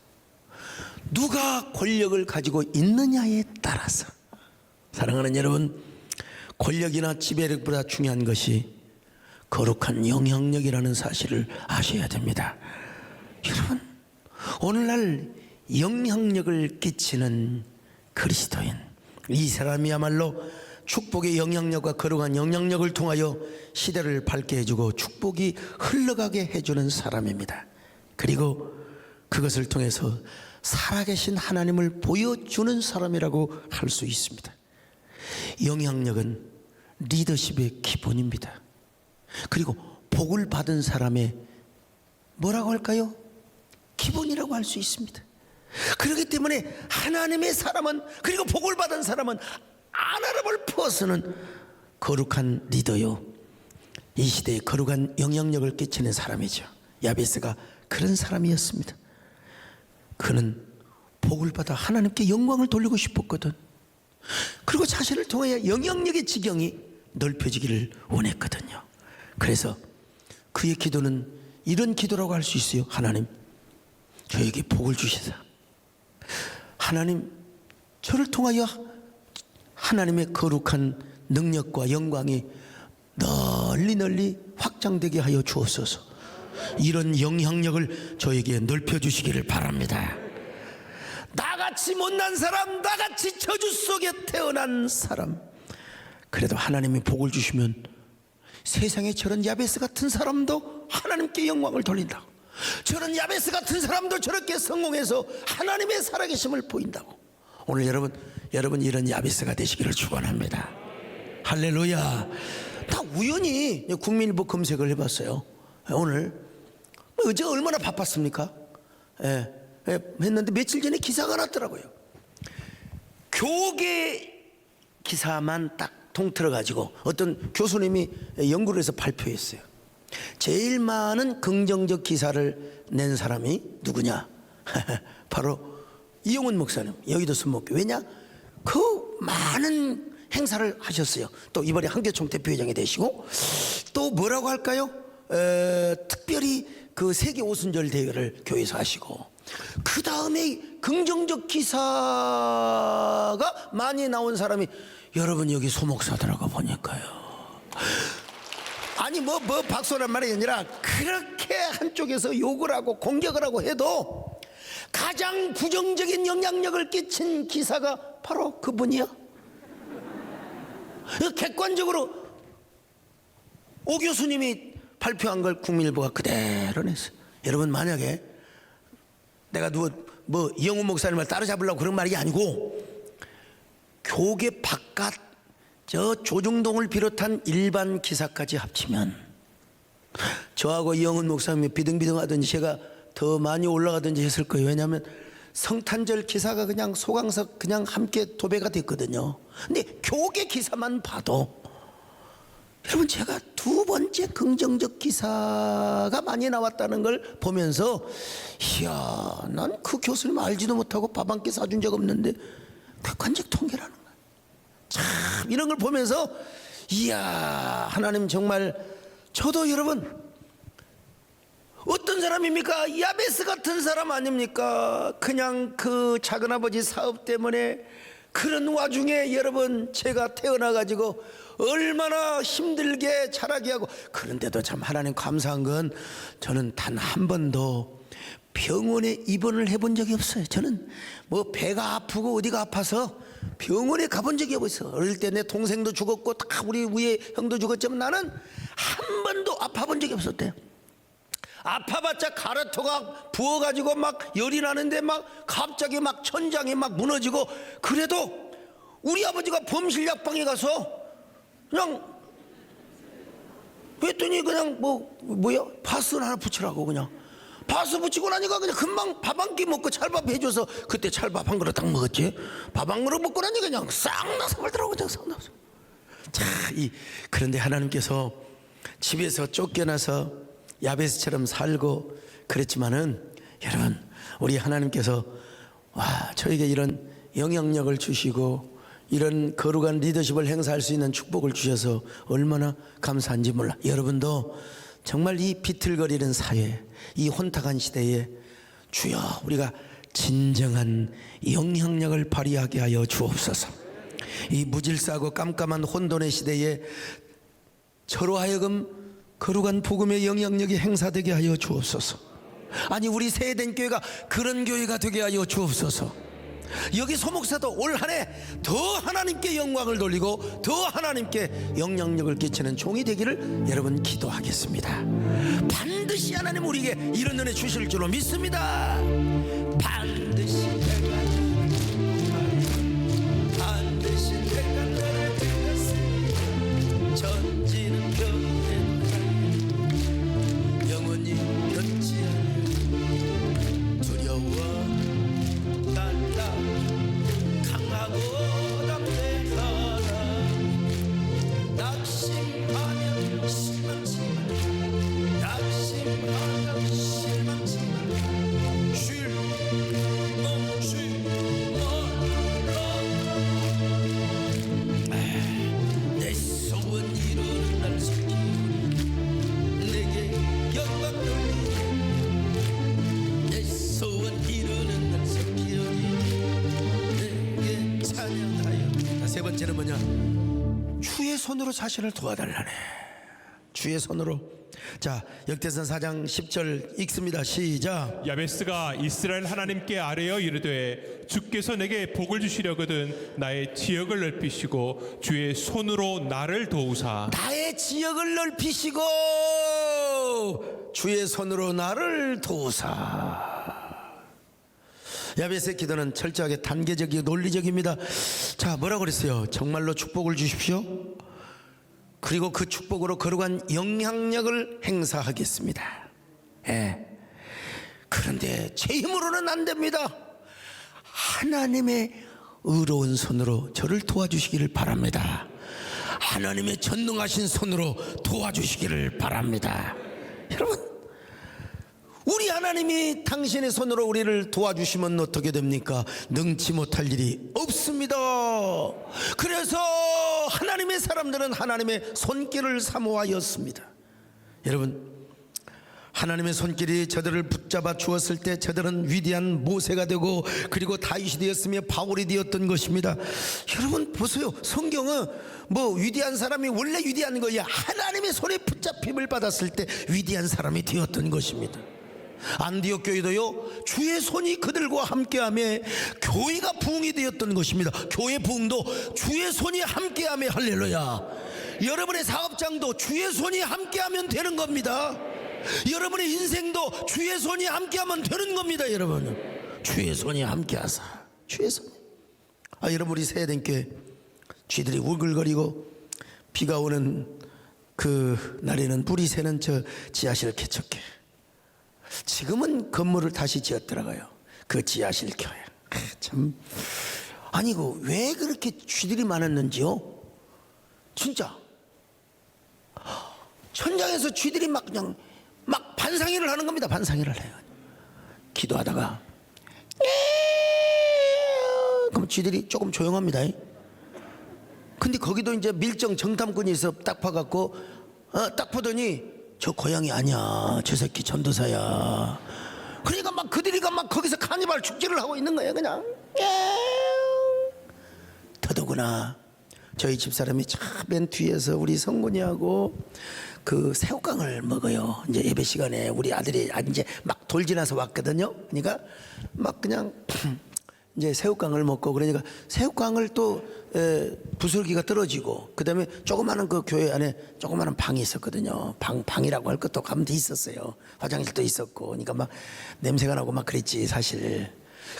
누가 권력을 가지고 있느냐에 따라서. 사랑하는 여러분, 권력이나 지배력보다 중요한 것이 거룩한 영향력이라는 사실을 아셔야 됩니다. 여러분, 오늘날 영향력을 끼치는 그리스도인, 이 사람이야말로 축복의 영향력과 거룩한 영향력을 통하여 시대를 밝게 해주고 축복이 흘러가게 해주는 사람입니다. 그리고 그것을 통해서 살아계신 하나님을 보여주는 사람이라고 할 수 있습니다. 영향력은 리더십의 기본입니다. 그리고 복을 받은 사람의 뭐라고 할까요? 기본이라고 할 수 있습니다. 그렇기 때문에 하나님의 사람은, 그리고 복을 받은 사람은 아나람을 퍼서는 거룩한 리더요, 이 시대에 거룩한 영향력을 끼치는 사람이죠. 야베스가 그런 사람이었습니다. 그는 복을 받아 하나님께 영광을 돌리고 싶었거든. 그리고 자신을 통해 영향력의 지경이 넓혀지기를 원했거든요. 그래서 그의 기도는 이런 기도라고 할 수 있어요. 하나님, 저에게 복을 주시사. 하나님, 저를 통하여 하나님의 거룩한 능력과 영광이 널리 확장되게 하여 주옵소서. 이런 영향력을 저에게 넓혀주시기를 바랍니다. 나같이 못난 사람, 나같이 저주 속에 태어난 사람, 그래도 하나님이 복을 주시면 세상에 저런 야베스 같은 사람도 하나님께 영광을 돌린다고, 저런 야베스 같은 사람도 저렇게 성공해서 하나님의 살아계심을 보인다고. 오늘 여러분 이런 야베스가 되시기를 축원합니다. 할렐루야. 다 우연히 국민일보 검색을 해봤어요. 오늘 어제 얼마나 바빴습니까? 했는데 며칠 전에 기사가 났더라고요. 교계 기사만 딱 통틀어 가지고 어떤 교수님이 연구를 해서 발표했어요. 제일 많은 긍정적 기사를 낸 사람이 누구냐? 바로 이용훈 목사님, 여의도 순목교. 왜냐? 그 많은 행사를 하셨어요. 또 이번에 한교총 대표회장이 되시고, 또 뭐라고 할까요? 특별히 그 세계 오순절 대회를 교회에서 하시고, 그 다음에 긍정적 기사가 많이 나온 사람이 여러분 여기 소목사더라고 보니까요. 아니 뭐 박수란 말이 아니라 그렇게 한쪽에서 욕을 하고 공격을 하고 해도 가장 부정적인 영향력을 끼친 기사가 바로 그분이야. 객관적으로 오 교수님이 발표한 걸 국민일보가 그대로 냈어요. 여러분 만약에 내가 뭐 이영훈 목사님을 따라잡으려고 그런 말이 아니고 교계 바깥 저 조중동을 비롯한 일반 기사까지 합치면 저하고 이영훈 목사님이 비등비등하든지 제가 더 많이 올라가든지 했을 거예요. 왜냐하면 성탄절 기사가 그냥 소강석 그냥 함께 도배가 됐거든요. 근데 교계 기사만 봐도 여러분 제가 두 번째 긍정적 기사가 많이 나왔다는 걸 보면서 이야 난 그 교수님 알지도 못하고 밥 한 끼 사준 적 없는데 객관적 통계라는 거야. 참 이런 걸 보면서 이야 하나님 정말 저도 여러분 어떤 사람입니까? 야베스 같은 사람 아닙니까? 그냥 그 작은아버지 사업 때문에 그런 와중에 여러분 제가 태어나가지고 얼마나 힘들게 자라게 하고 그런데도 참 하나님 감사한 건 저는 단 한 번도 병원에 입원을 해본 적이 없어요. 저는 뭐 배가 아프고 어디가 아파서 병원에 가본 적이 없어요. 어릴 때 내 동생도 죽었고 다 우리 위에 형도 죽었지만 나는 한 번도 아파본 적이 없었대요. 아파봤자 가래토가 부어가지고 막 열이 나는데 막 갑자기 막 천장이 막 무너지고 그래도 우리 아버지가 범실 약방에 가서 그냥 했더니 그냥 뭐야 파스 하나 붙이라고 그냥 파스 붙이고 나니까 그냥 금방 밥 한 끼 먹고 찰밥 해줘서 그때 찰밥 한 그릇 딱 먹었지. 밥 한 그릇 먹고 나니까 그냥 싹 나서 벌더라고 그냥 싹 나서. 그런데 하나님께서 집에서 쫓겨나서 야베스처럼 살고 그랬지만은 여러분 우리 하나님께서 와 저에게 이런 영향력을 주시고 이런 거룩한 리더십을 행사할 수 있는 축복을 주셔서 얼마나 감사한지 몰라. 여러분도 정말 이 비틀거리는 사회 이 혼탁한 시대에 주여 우리가 진정한 영향력을 발휘하게 하여 주옵소서. 이 무질서하고 깜깜한 혼돈의 시대에 저로 하여금 거룩한 복음의 영향력이 행사되게 하여 주옵소서. 아니 우리 세대된 교회가 그런 교회가 되게 하여 주옵소서. 여기 소목사도 올 한 해 더 하나님께 영광을 돌리고 더 하나님께 영향력을 끼치는 종이 되기를 여러분 기도하겠습니다. 반드시 하나님 우리에게 이런 은혜 주실 줄로 믿습니다. 반드시 반드시 내가 너를 들었으니 전지는 변해 영원히 변치 않을 두려워 강하고 담대하라 낙심하면 실망치 마 낙심하면 실망치 마 줄 멈추 내 소원 이루는 날 섬기오니 내게 영광 돌리니 내 소원 이루는 날 섬기오니 찬양하여. 세 번째는 뭐냐? 주의 손으로 자신을 도와달라네. 주의 손으로. 자 역대선 4장 10절 읽습니다. 시작. 야베스가 이스라엘 하나님께 아뢰어 이르되 주께서 내게 복을 주시려거든 나의 지역을 넓히시고 주의 손으로 나를 도우사. 나의 지역을 넓히시고 주의 손으로 나를 도우사. 야베스의 기도는 철저하게 단계적이고 논리적입니다. 자 뭐라고 그랬어요? 정말로 축복을 주십시오. 그리고 그 축복으로 거룩한 영향력을 행사하겠습니다. 예. 그런데 제 힘으로는 안 됩니다. 하나님의 의로운 손으로 저를 도와주시기를 바랍니다. 하나님의 전능하신 손으로 도와주시기를 바랍니다. 여러분, 우리 하나님이 당신의 손으로 우리를 도와주시면 어떻게 됩니까? 능치 못할 일이 없습니다. 그래서 하나님의 사람들은 하나님의 손길을 사모하였습니다. 여러분, 하나님의 손길이 저들을 붙잡아 주었을 때 저들은 위대한 모세가 되고 그리고 다윗이 되었으며 바울이 되었던 것입니다. 여러분 보세요. 성경은 뭐 위대한 사람이 원래 위대한 거야. 하나님의 손에 붙잡힘을 받았을 때 위대한 사람이 되었던 것입니다. 안디옥 교회도요, 주의 손이 그들과 함께하며 교회가 부흥이 되었던 것입니다. 교회 부흥도 주의 손이 함께하며 할렐루야. 여러분의 사업장도 주의 손이 함께하면 되는 겁니다. 여러분의 인생도 주의 손이 함께하면 되는 겁니다. 여러분, 주의 손이 함께하사. 주의 손. 여러분, 우리 세대교회 쥐들이 울글거리고 비가 오는 그 날에는 뿌리 새는 저 지하실 개척해. 지금은 건물을 다시 지었더라고요. 그 지하실 교회. 참, 아니 왜 그렇게 쥐들이 많았는지요? 진짜 천장에서 쥐들이 막 그냥 막 반상회를 하는 겁니다. 반상회를 해요. 기도하다가 그럼 쥐들이 조금 조용합니다. 근데 거기도 이제 밀정 정탐꾼이 있어. 딱 봐갖고 딱 보더니 저 고양이 아니야, 저 새끼 전도사야. 그러니까 막 그들이가 막 거기서 카니발 축제를 하고 있는 거예요. 그냥 더더구나 저희 집사람이 참 맨 뒤에서 우리 성군이하고 그 새우깡을 먹어요. 이제 예배 시간에 우리 아들이 이제 막 돌 지나서 왔거든요. 그러니까 막 그냥 이제 새우깡을 먹고, 그러니까 새우깡을 또 부스러기가 떨어지고, 그 다음에 조그마한 그 교회 안에 조그마한 방이 있었거든요. 방이라고 할 것도 가면 돼 있었어요. 화장실도 있었고, 그러니까 막 냄새가 나고 막 그랬지 사실.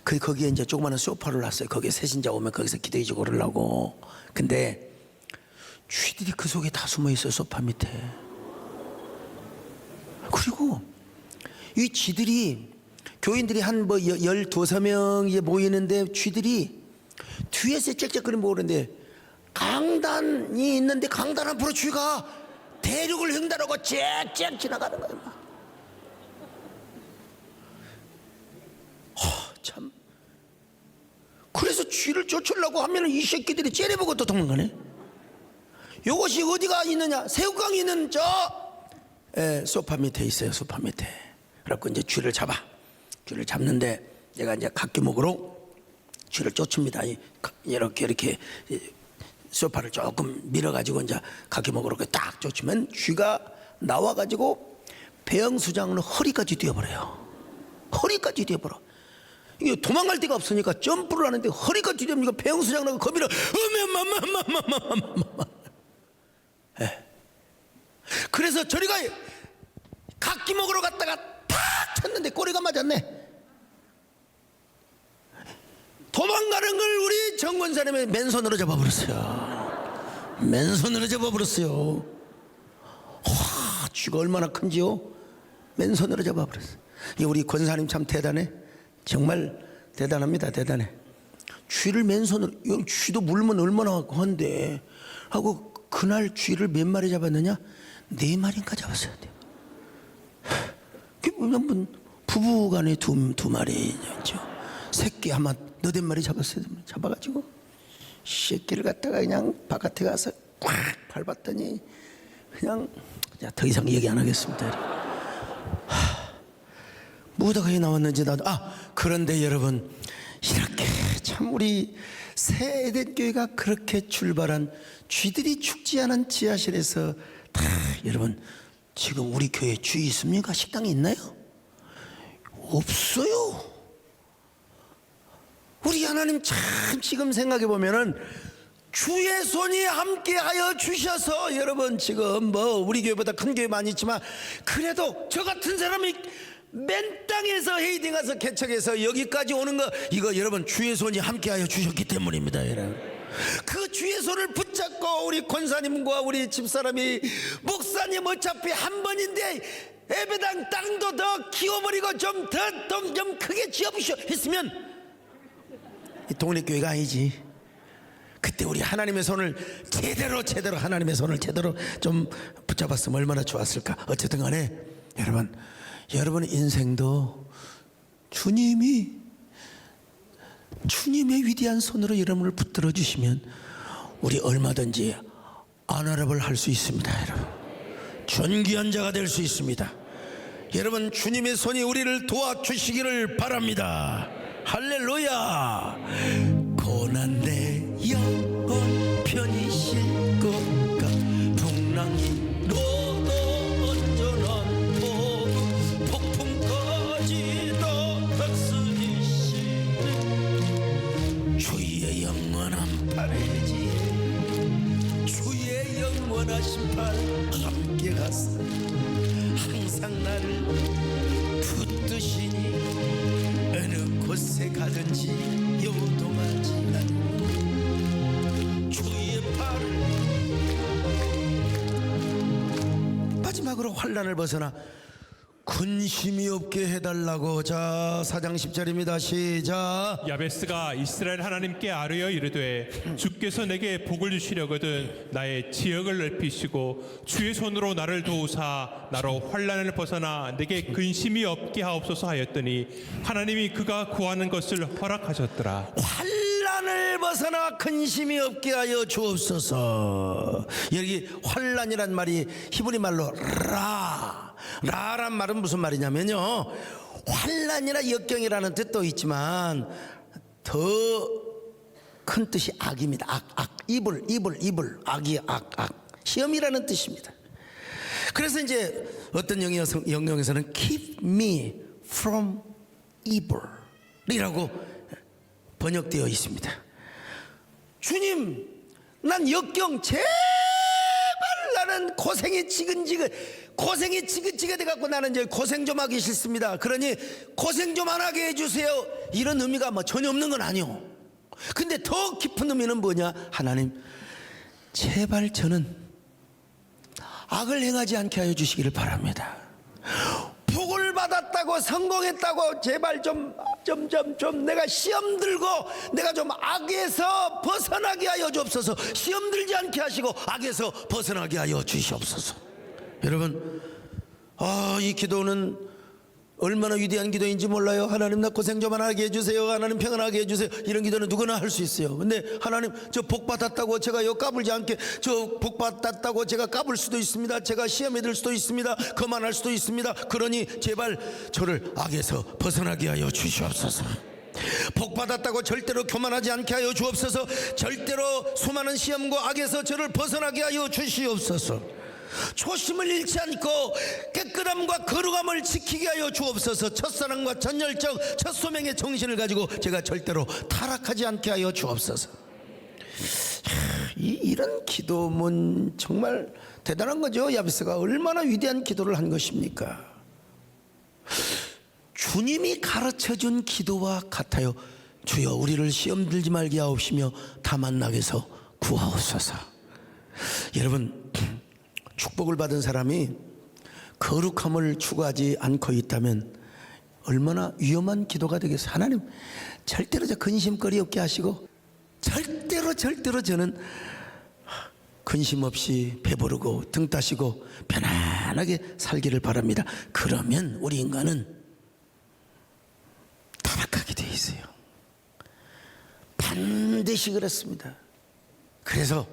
거기에 이제 조그마한 소파를 놨어요. 거기에 새신자 오면 거기서 기도해주고 그러려고. 근데 쥐들이 그 속에 다 숨어 있어요. 소파 밑에. 그리고 이 쥐들이, 교인들이 한 뭐 12~13명 모이는데 쥐들이 뒤에서 짹짹거리면 모르는데 강단이 있는데 강단 앞으로 쥐가 대륙을 횡단하고 짹짹 지나가는 거예요. 참. 그래서 쥐를 쫓으려고 하면 이 새끼들이 째려보고 또 도망가네. 요것이 어디가 있느냐? 새우깡이 있는 저 소파 밑에 있어요. 소파 밑에. 그래갖고 이제 쥐를 잡아. 쥐를 잡는데 얘가 이제 각기목으로 쥐를 쫓습니다. 이렇게 소파를 조금 밀어가지고 이제 각기목으로 딱 쫓으면 쥐가 나와가지고 배영수장으로 허리까지 뛰어버려요. 허리까지 뛰어버려. 이게 도망갈 데가 없으니까 점프를 하는데 허리까지 뛰어버리니까 배영수장으로 거미를 그래서 저리가 각기목으로 갔다가 탁 쳤는데 꼬리가 맞았네. 도망가는 걸 우리 정권사님이 맨손으로 잡아버렸어요. 맨손으로 잡아버렸어요. 와, 쥐가 얼마나 큰지요? 맨손으로 잡아버렸어요. 우리 권사님 참 대단해. 정말 대단합니다. 대단해. 쥐를 맨손으로, 쥐도 물면 얼마나 한데 하고, 그날 쥐를 몇 마리 잡았느냐? 4마리인가 잡았어야 돼요. 부부간에 두 마리였죠. 새끼 아마 8마리 잡았어요. 잡아가지고 새끼를 갖다가 그냥 바깥에 가서 꽉 밟았더니 그냥 더 이상 얘기 안 하겠습니다. 뭐가 거기 나왔는지 나도. 그런데 여러분, 이렇게 참 우리 새 에덴 교회가 그렇게 출발한 쥐들이 죽지 않은 지하실에서 다, 여러분 지금 우리 교회에 쥐 있습니까? 식당이 있나요? 없어요. 우리 하나님 참 지금 생각해 보면은 주의 손이 함께하여 주셔서, 여러분 지금 뭐 우리 교회보다 큰 교회 많이 있지만 그래도 저 같은 사람이 맨 땅에서 헤이딩 가서 개척해서 여기까지 오는 거, 이거 여러분 주의 손이 함께하여 주셨기 때문입니다. 여러분 그 주의 손을 붙잡고 우리 권사님과 우리 집사람이 목사님 어차피 한 번인데 예배당 땅도 더 키워버리고 좀 크게 지어보시오 했으면 이 동네교회가 아니지. 그때 우리 하나님의 손을 제대로 하나님의 손을 제대로 좀 붙잡았으면 얼마나 좋았을까. 어쨌든 간에 여러분 인생도 주님의 위대한 손으로 여러분을 붙들어 주시면 우리 얼마든지 아나랍을 할 수 있습니다. 여러분 존귀한 자가 될 수 있습니다. 여러분 주님의 손이 우리를 도와주시기를 바랍니다. 할렐루야. 고난내 영혼 편히 쉴 것과 풍랑이 로도 온전한 폭풍까지도 닥스리시는 주의 영원한 팔에지 주의 영원하신 팔 함께 가서 항상 나를 붙드시니 어느 곳에 가든지 요동하지 않는 주의 팔을. 마지막으로 환난을 벗어나 근심이 없게 해달라고. 자 4장 10절입니다. 시작. 야베스가 이스라엘 하나님께 아뢰어 이르되 주께서 내게 복을 주시려거든 나의 지역을 넓히시고 주의 손으로 나를 도우사 나로 환난을 벗어나 내게 근심이 없게 하옵소서 하였더니 하나님이 그가 구하는 것을 허락하셨더라. 환난을 벗어나 근심이 없게 하여 주옵소서. 여기 환난이란 말이 히브리 말로 라란 말은 무슨 말이냐면요, 환난이나 역경이라는 뜻도 있지만 더 큰 뜻이 악입니다. 악 이불 악이 악 시험이라는 뜻입니다. 그래서 이제 어떤 영역에서는 keep me from evil이라고 번역되어 있습니다. 주님, 난 역경 제발 나는 고생이 지긋지긋해 갖고 나는 이제 고생 좀 하기 싫습니다. 그러니 고생 좀 안 하게 해주세요. 이런 의미가 뭐 전혀 없는 건 아니요. 근데 더 깊은 의미는 뭐냐? 하나님, 제발 저는 악을 행하지 않게 하여 주시기를 바랍니다. 복을 받았다고 성공했다고 제발 좀 내가 시험 들고 내가 좀 악에서 벗어나게 하여 주옵소서. 시험 들지 않게 하시고 악에서 벗어나게 하여 주시옵소서. 여러분, 이 기도는 얼마나 위대한 기도인지 몰라요. 하나님, 나 고생 좀 안 하게 해주세요. 하나님, 평안하게 해주세요. 이런 기도는 누구나 할 수 있어요. 근데 하나님, 저 복 받았다고 제가 요 까불지 않게, 저 복 받았다고 제가 까불 수도 있습니다. 제가 시험에 들 수도 있습니다. 거만할 수도 있습니다. 그러니 제발 저를 악에서 벗어나게 하여 주시옵소서. 복 받았다고 절대로 교만하지 않게 하여 주옵소서. 절대로 수많은 시험과 악에서 저를 벗어나게 하여 주시옵소서. 초심을 잃지 않고 깨끗함과 거룩함을 지키게 하여 주옵소서. 첫사랑과 첫열정, 첫 소명의 정신을 가지고 제가 절대로 타락하지 않게 하여 주옵소서. 이런 기도문 정말 대단한 거죠. 야베스가 얼마나 위대한 기도를 한 것입니까? 주님이 가르쳐준 기도와 같아요. 주여, 우리를 시험 들지 말게 하옵시며 다만 악에서 구하옵소서. 여러분, 축복을 받은 사람이 거룩함을 추구하지 않고 있다면 얼마나 위험한 기도가 되겠어요. 하나님, 절대로 저 근심거리 없게 하시고 절대로 저는 근심 없이 배부르고 등 따시고 편안하게 살기를 바랍니다. 그러면 우리 인간은 타락하게 돼 있어요. 반드시 그렇습니다. 그래서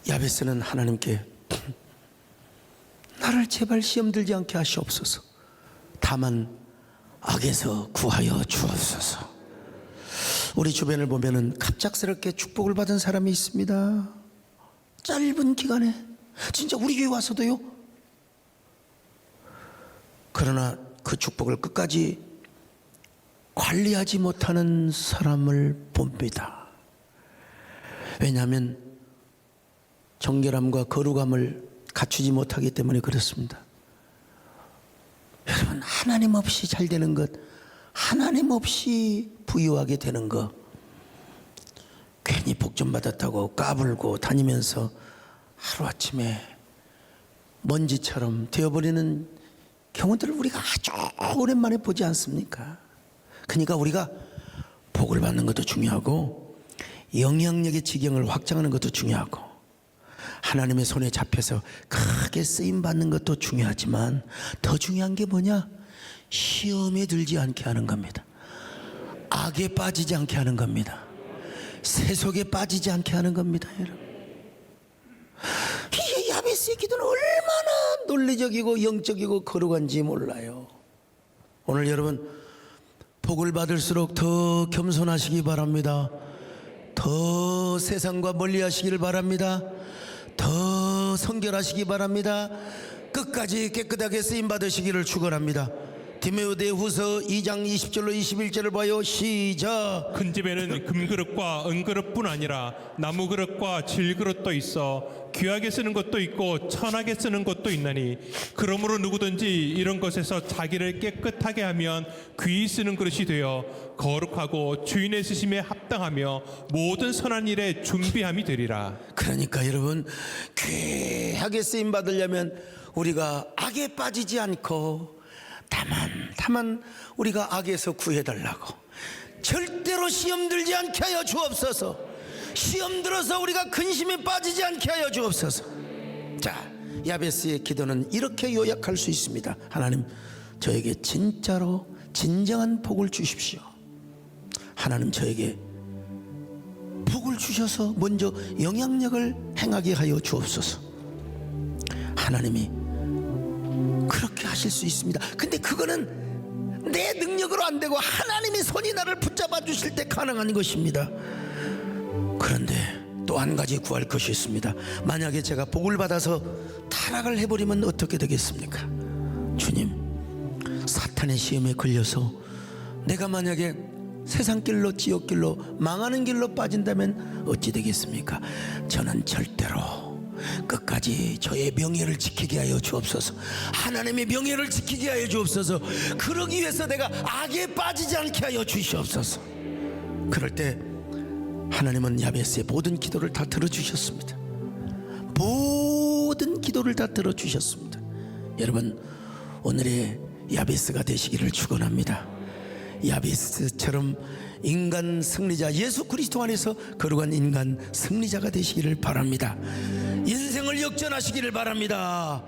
야베스는 하나님께 나를 제발 시험 들지 않게 하시옵소서. 다만 악에서 구하여 주옵소서. 우리 주변을 보면은 갑작스럽게 축복을 받은 사람이 있습니다. 짧은 기간에 진짜 우리 교회 와서도요. 그러나 그 축복을 끝까지 관리하지 못하는 사람을 봅니다. 왜냐하면 정결함과 거룩함을 갖추지 못하기 때문에 그렇습니다. 여러분, 하나님 없이 잘 되는 것, 하나님 없이 부유하게 되는 것, 괜히 복 좀 받았다고 까불고 다니면서 하루아침에 먼지처럼 되어버리는 경우들을 우리가 아주 오랜만에 보지 않습니까? 그러니까 우리가 복을 받는 것도 중요하고 영향력의 지경을 확장하는 것도 중요하고 하나님의 손에 잡혀서 크게 쓰임받는 것도 중요하지만 더 중요한 게 뭐냐? 시험에 들지 않게 하는 겁니다. 악에 빠지지 않게 하는 겁니다. 세속에 빠지지 않게 하는 겁니다. 여러분, 이 야베스의 기도는 얼마나 논리적이고 영적이고 거룩한지 몰라요. 오늘 여러분 복을 받을수록 더 겸손하시기 바랍니다. 더 세상과 멀리하시기를 바랍니다. 더 성결하시기 바랍니다. 끝까지 깨끗하게 쓰임 받으시기를 축원합니다. 디모데후서 2장 20절로 21절을 봐요. 시작. 큰 집에는 금그릇과 은그릇뿐 아니라 나무그릇과 질그릇도 있어 귀하게 쓰는 것도 있고 천하게 쓰는 것도 있나니 그러므로 누구든지 이런 것에서 자기를 깨끗하게 하면 귀히 쓰는 그릇이 되어 거룩하고 주인의 쓰심에 합당하며 모든 선한 일에 준비함이 되리라. 그러니까 여러분 귀하게 쓰임 받으려면 우리가 악에 빠지지 않고 다만 우리가 악에서 구해달라고, 절대로 시험 들지 않게 하여 주옵소서. 시험 들어서 우리가 근심에 빠지지 않게 하여 주옵소서. 자, 야베스의 기도는 이렇게 요약할 수 있습니다. 하나님, 저에게 진짜로 진정한 복을 주십시오. 하나님, 저에게 복을 주셔서 먼저 영향력을 행하게 하여 주옵소서. 하나님이 그렇게 하실 수 있습니다. 근데 그거는 내 능력으로 안 되고 하나님의 손이 나를 붙잡아 주실 때 가능한 것입니다. 그런데 또 한 가지 구할 것이 있습니다. 만약에 제가 복을 받아서 타락을 해버리면 어떻게 되겠습니까? 주님, 사탄의 시험에 걸려서 내가 만약에 세상길로 지옥길로 망하는 길로 빠진다면 어찌 되겠습니까? 저는 절대로 끝까지 저의 명예를 지키게 하여 주옵소서. 하나님의 명예를 지키게 하여 주옵소서. 그러기 위해서 내가 악에 빠지지 않게 하여 주시옵소서. 그럴 때 하나님은 야베스의 모든 기도를 다 들어주셨습니다. 모든 기도를 다 들어주셨습니다. 여러분, 오늘의 야베스가 되시기를 축원합니다. 야베스처럼 인간 승리자, 예수 그리스도 안에서 거룩한 인간 승리자가 되시기를 바랍니다. 인생을 역전하시기를 바랍니다.